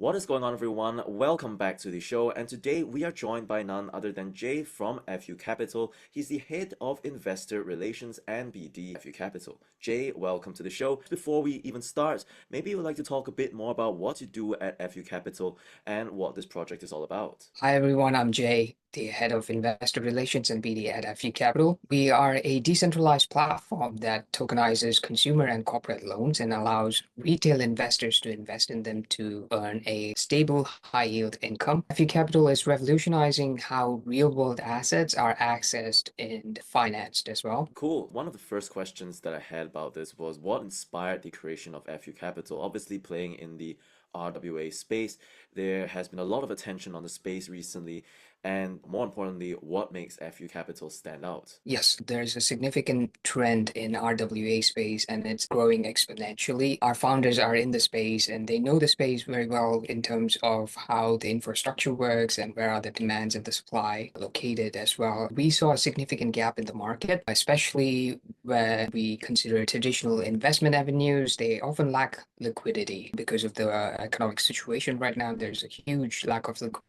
What is going on, everyone? Welcome back to the show. And today we are joined by none other than Jay from FU Capital. He's the head of investor relations and BD at FU Capital. Jay, welcome to the show. Before we even start, maybe you would like to talk a bit more about what you do at FU Capital and what this project is all about. Hi everyone, I'm Jay, the head of investor relations and BD at FU Capital. We are a decentralized platform that tokenizes consumer and corporate loans and allows retail investors to invest in them to earn a stable, high-yield income. FU Capital is revolutionizing how real-world assets are accessed and financed as well. Cool. One of the first questions that I had about this was what inspired the creation of FU Capital? Obviously, playing in the RWA space, there has been a lot of attention on the space recently, and more importantly, what makes FU Capital stand out? Yes, there's a significant trend in RWA space and it's growing exponentially. Our founders are in the space and they know the space very well in terms of how the infrastructure works and where are the demands and the supply located as well. We saw a significant gap in the market, especially where we consider traditional investment avenues. They often lack liquidity because of the economic situation right now. There's a huge lack of liquidity.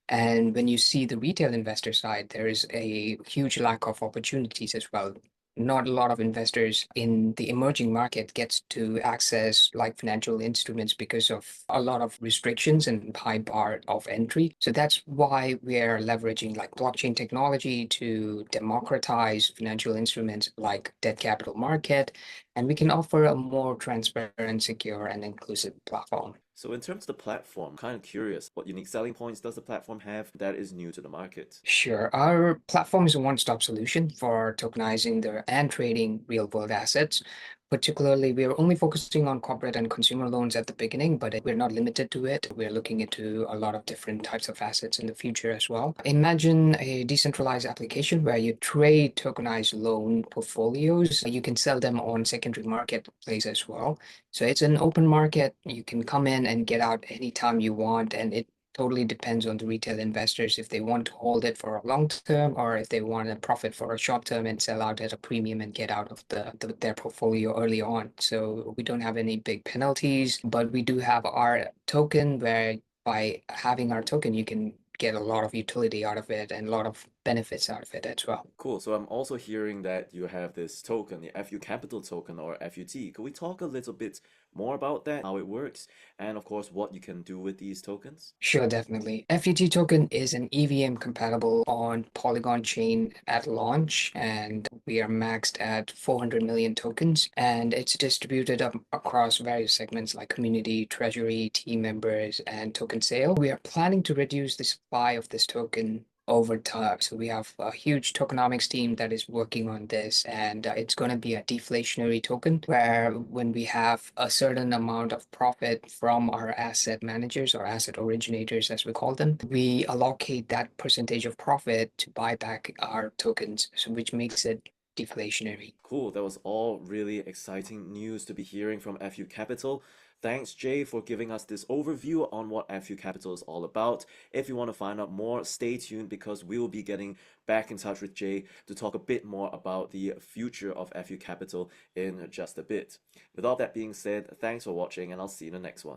And when you see the retail investor side, there is a huge lack of opportunities as well. Not a lot of investors in the emerging market gets to access like financial instruments because of a lot of restrictions and high bar of entry. So that's why we're leveraging like blockchain technology to democratize financial instruments like debt capital market, and we can offer a more transparent, secure, and inclusive platform. So, in terms of the platform, kind of curious, what unique selling points does the platform have that is new to the market? Sure. Our platform is a one-stop solution for tokenizing and trading real-world assets. Particularly, we're only focusing on corporate and consumer loans at the beginning, but we're not limited to it. We're looking into a lot of different types of assets in the future as well. Imagine a decentralized application where you trade tokenized loan portfolios. You can sell them on secondary marketplace as well. So it's an open market. You can come in and get out anytime you want, and it totally depends on the retail investors if they want to hold it for a long term or if they want to profit for a short term and sell out at a premium and get out of their portfolio early on. So we don't have any big penalties, but we do have our token where by having our token, you can get a lot of utility out of it and a lot of benefits out of it as well. Cool. So, I'm also hearing that you have this token, the FU Capital token or FUT. Could we talk a little bit more about that, how it works, and of course, what you can do with these tokens? Sure, definitely. FET token is an EVM compatible on Polygon chain at launch, and we are maxed at 400 million tokens, and it's distributed across various segments like community, treasury, team members, and token sale. We are planning to reduce the supply of this token over time. So we have a huge tokenomics team that is working on this, and it's going to be a deflationary token where when we have a certain amount of profit from our asset managers or asset originators, as we call them, we allocate that percentage of profit to buy back our tokens, so which makes it deflationary. Cool. That was all really exciting news to be hearing from FU Capital. Thanks, Jay, for giving us this overview on what FU Capital is all about. If you want to find out more, stay tuned because we will be getting back in touch with Jay to talk a bit more about the future of FU Capital in just a bit. With all that being said, thanks for watching, and I'll see you in the next one.